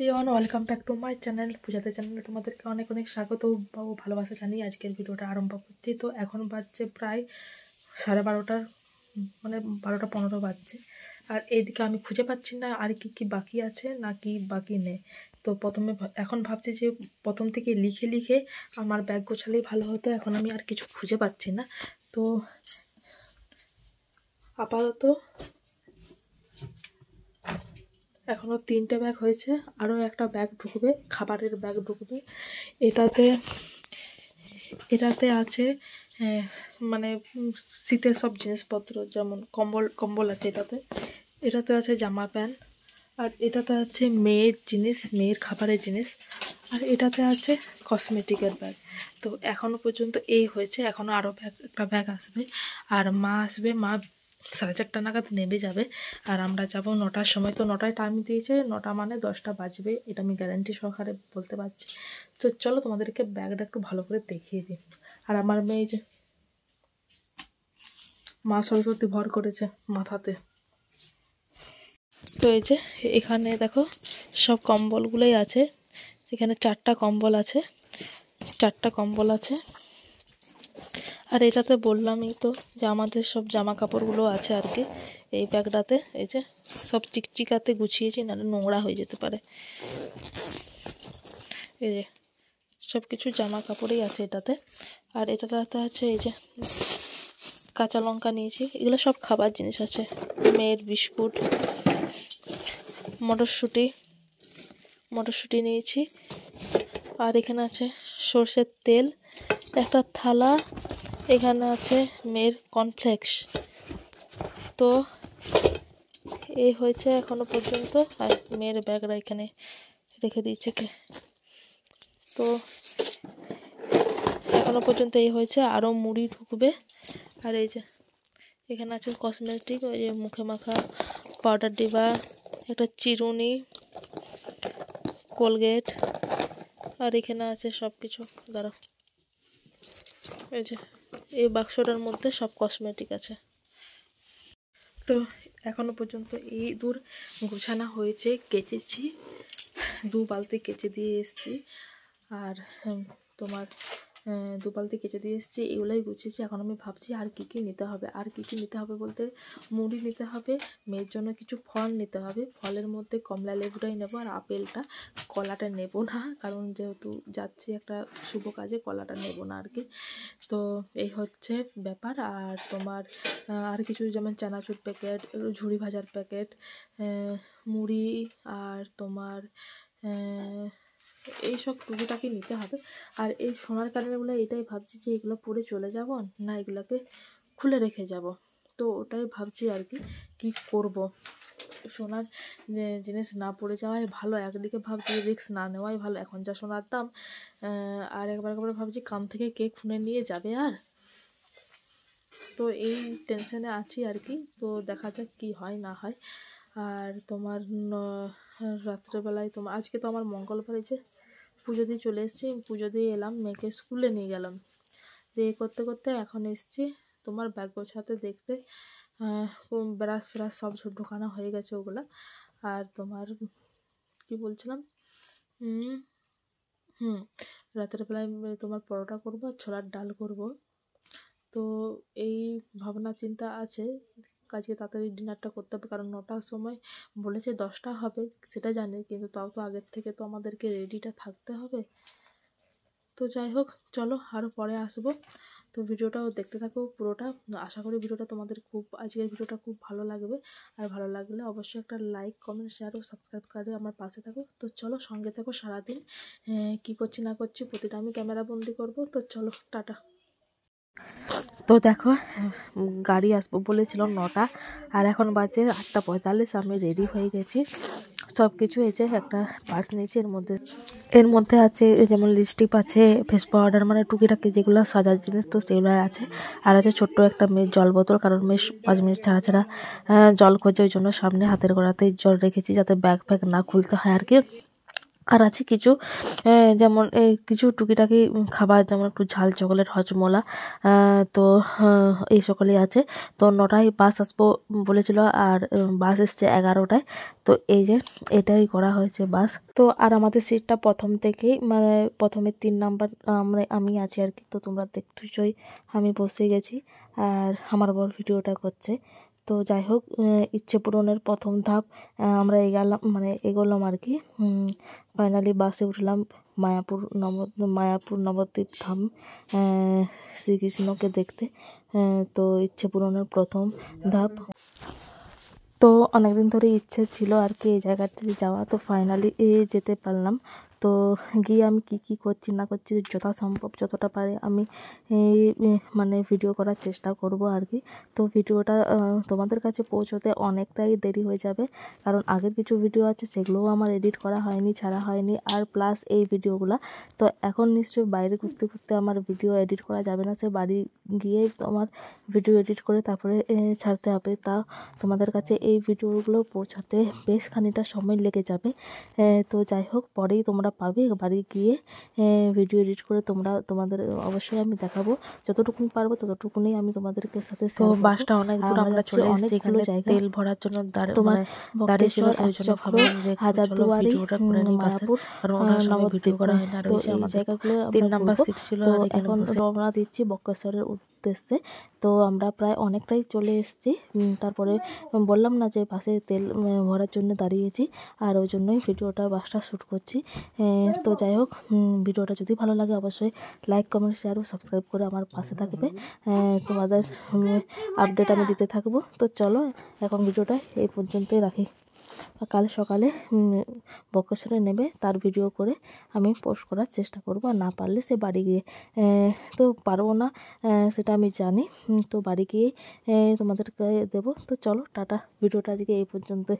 Everyone, welcome back to my channel. পূজাতে চ্যানেলে তোমাদেরকে অনেক অনেক স্বাগত ও ভালোবাসা জানিয়ে আজকের ভিডিওটা আরম্ভ করছি। তো এখন বাজছে প্রায় 12:30, মানে 12:15 বাজছে। আর এইদিকে আমি খুঁজে পাচ্ছি না আর কি বাকি আছে না কি বাকি নেই। তো এখন ভাবছি যে প্রথম থেকে লিখে লিখে আমার ব্যাগ গোছালেই ভালো হতো। এখন আমি আর কিছু খুঁজে পাচ্ছি না। তো আপাতত এখনও 3টে ব্যাগ হয়েছে, আরও একটা ব্যাগ ঢুকবে, খাবারের ব্যাগ ঢুকবে। এটাতে আছে মানে শীতের সব জিনিসপত্র, যেমন কম্বল আছে এটাতে আছে জামা প্যান্ট, আর এটাতে আছে মেয়ের জিনিস, মেয়ের খাবারের জিনিস, আর এটাতে আছে কসমেটিকের ব্যাগ। তো এখনও পর্যন্ত এই হয়েছে, এখনও আরও একটা ব্যাগ আসবে। আর মা আসবে, মা 4:30 নাগাদ নেমে যাবে, আর আমরা যাব 9টার সময়। তো 9টায় টাইম দিয়েছে, 9টা মানে 10টা বাজবে, এটা আমি গ্যারান্টি সহকারে বলতে পারছি। তো চলো তোমাদেরকে ব্যাগটা একটু ভালো করে দেখিয়ে দিই। আর আমার মেয়ে যে মা সরস্বতী ভর করেছে মাথাতে। তো এই যে এখানে দেখো সব কম্বলগুলোই আছে, এখানে 4টা কম্বল আছে। আর এটাতে বললামই তো যে আমাদের সব জামা কাপড়গুলো আছে আর কি এই ব্যাগটাতে। এই যে সব চিকচিকাতে গুছিয়েছি, নাহলে নোংরা হয়ে যেতে পারে। এই যে সব কিছু জামা কাপড়ই আছে এটাতে। আর এটাতে আছে এই যে কাঁচা লঙ্কা নিয়েছি, এগুলো সব খাবার জিনিস আছে, মেয়ের বিস্কুট, মটরশুঁটি নিয়েছি। আর এখানে আছে সর্ষের তেল, একটা থালা, এখানে আছে মেয়ের কর্নফ্লেক্স। তো এই হয়েছে এখনো পর্যন্ত। আর মেয়ের ব্যাগটা এখানে রেখে দিয়েছে কে। তো এখনো পর্যন্ত এই হয়েছে, আরও মুড়ি ঢুকবে। আর এই যে এখানে আছে কসমেটিক, ওই যে মুখে মাখা পাউডার ডিবা, একটা চিরুনি, কোলগেট, আর এখানে আছে সব কিছু। দাঁড়াও, এই যে এই বাক্সটার মধ্যে সব কসমেটিক আছে। তো এখনো পর্যন্ত এই দূর গোছানো হয়েছে, কেচেছি, 2 বালতি কেচে দিয়ে এসেছি। আর তোমার 2 বালতি কেচে দিয়ে এসেছি, এগুলোই গুছিয়েছি। এখন আমি ভাবছি আর কি নিতে হবে বলতে মুড়ি নিতে হবে, মেয়ের জন্য কিছু ফল নিতে হবে। ফলের মধ্যে কমলা লেবুটাই নেবো, আর আপেলটা, কলাটা নেব না, কারণ যেহেতু যাচ্ছি একটা শুভ কাজে, কলাটা নেব না আর কি। তো এই হচ্ছে ব্যাপার। আর তোমার আর কিছু, যেমন চানাচুর প্যাকেট, ঝুড়ি ভাজার প্যাকেট, মুড়ি, আর তোমার এইসব টুকিটাকি নিতে হবে। আর এই সোনার কানেরগুলো এটাই ভাবছি যে এগুলো পরে চলে যাব না এগুলোকে খুলে রেখে যাব। তো ওটাই ভাবছি আর কি করব। সোনার যে জিনিস না পড়ে যাওয়াই ভালো, একদিকে ভাবছি রিস্ক না নেওয়াই ভালো, এখন যা সোনার দাম। আর একবার ভাবছি কান থেকে কে খুলে নিয়ে যাবে। আর তো এই টেনশনে আছি আর কি। তো দেখা যাক কি হয় না হয়। আর তোমার রাত্রেবেলায় তোমার আজকে তো আমার মঙ্গলবারে যে পুজো দিয়ে চলে এসেছি, পুজো দিয়ে এলাম, মেয়েকে স্কুলে নিয়ে গেলাম, দিয়ে করতে করতে এখন এসেছি তোমার ব্যাগ গোছাতে, দেখতে ব্রাশ ফ্রাশ সব ঢোকানো হয়ে গেছে ওগুলো। আর তোমার কি বলছিলাম, রাতের বেলায় তোমার পরোটা করবো, ছোলার ডাল করব। তো এই ভাবনা চিন্তা আছে, আজকে তাড়াতাড়ি ডিনারটা করতে হবে, কারণ 9টার সময় বলেছে, 10টা হবে সেটা জানি, কিন্তু তাও তো আগের থেকে তো আমাদেরকে রেডিটা থাকতে হবে। তো যাই হোক, চলো আরও পরে আসবো। তো ভিডিওটাও দেখতে থাকো পুরোটা, আশা করি ভিডিওটা তোমাদের আজকের ভিডিওটা খুব ভালো লাগবে। আর ভালো লাগলে অবশ্যই একটা লাইক, কমেন্ট, শেয়ার ও সাবস্ক্রাইব করে আমার পাশে থাকো। তো চলো সঙ্গে থাকো সারাদিন, কী করছি না করছি প্রতিটা আমি ক্যামেরা বন্দি করবো। তো চলো, টাটা। তো দেখো গাড়ি আসবো বলেছিল 9টা, আর এখন বাজে 8:45। আমি রেডি হয়ে গেছি সব কিছু। এই যে একটা পার্স নিয়েছি, এর মধ্যে আছে যেমন লিপস্টিক আছে, ফেস পাউডার, মানে টুকিটাকি যেগুলো সাজার জিনিস, তো সেগুলো আছে। আর আছে ছোট্ট একটা মেয়ের জল বোতল, কারণ মেয়ে 5 মিনিট ছাড়া জল খোঁজে, ওই জন্য সামনে হাতের গোড়াতেই জল রেখেছি, যাতে ব্যাগ ফ্যাগ না খুলতে হয় আর কি। আর আছে কিছু যেমন এই কিছু টুকিটাকি খাবার, যেমন একটু ঝাল চকলেট, হজমোলা, তো এই সকলেই আছে। তো 9টায় বাস আসবো বলেছিল, আর বাস এসছে 11টায়। তো এই যে এটাই করা হয়েছে বাস। তো আর আমাদের সিটটা প্রথম থেকেই, মানে প্রথমে 3 নাম্বার আমি আছি আর কি। তো তোমরা দেখতেছই আমি বসে গেছি, আর আমার বর ভিডিওটা করছে। তো যাই হোক, ইচ্ছে পূরণের প্রথম ধাপ আমরা এগোলাম আর কি। ফাইনালি বাসে উঠলাম মায়াপুর নবদ্বীপ ধাম শ্রীকৃষ্ণকে দেখতে। তো ইচ্ছে পূরণের প্রথম ধাপ। তো অনেকদিন ধরে ইচ্ছে ছিল আর কি এই জায়গাটাতে যাওয়া। তো ফাইনালি যেতে পারলাম। তো গিয়ে আমি কি করছি না করছি যথাসম্ভব যতটা পারি আমি মানে ভিডিও করার চেষ্টা করব আর কি। তো ভিডিওটা তোমাদের কাছে পৌঁছতে অনেকটাই দেরি হয়ে যাবে, কারণ আগের কিছু ভিডিও আছে সেগুলোও আমার এডিট করা হয়নি, ছাড়া হয়নি, আর প্লাস এই ভিডিওগুলো। তো এখন নিশ্চয়ই বাইরে ঘুরতে ঘুরতে আমার ভিডিও এডিট করা যাবে না, সে বাড়ি গিয়েই তোমার ভিডিও এডিট করে তারপরে ছাড়তে হবে। তা তোমাদের কাছে এই ভিডিওগুলো পৌঁছাতে বেশ খানিকটা সময় লেগে যাবে। তো যাই হোক, পরেই তোমরা পাবে। বাড়ি গিয়ে ভিডিও এডিট করে তোমাদের অবশ্যই আমি দেখাবো, যতটুকুন পারবো ততটুকুনি আমি তোমাদেরকে সাথে তো বাসটা অনেক দূর আমরা চলে এসেছি, এখানে তেল ভরার জন্য দাঁড়িয়ে ছিল, তো ওই জন্য ভাবলাম যে চলো ভিডিওটা করে নিই বাসের, কারণ ওনার সঙ্গে ভিডিও করা হয় না। আর ওই যে আমাদের 3 নাম্বার সিট ছিল, আর এখানে বসে রওনা দিচ্ছি বক্রেশ্বরের উদ্দেশ্যে। তো আমরা প্রায় অনেকটাই চলে এসেছি। তারপরে বললাম না যে বাসে তেল ভরার জন্য দাঁড়িয়েছি, আর ওই জন্যই বাসটা শ্যুট করছি। তো যাই হোক, ভিডিওটা যদি ভালো লাগে অবশ্যই লাইক, কমেন্ট, শেয়ার ও সাবস্ক্রাইব করে আমার পাশে থাকবে। তোমাদের আপডেট আমি দিতে থাকবো। তো চলো এখন ভিডিওটা এই পর্যন্তই রাখি। কাল সকালে বক্রেশ্বরে নেবে তার ভিডিও করে আমি পোস্ট করার চেষ্টা করব, আর না পারলে সে বাড়ি গিয়ে, তো পারবো না সেটা আমি জানি। তো বাড়ি গিয়ে তোমাদেরকে দেবো। তো চলো টাটা, ভিডিওটা আজকে এই পর্যন্তই।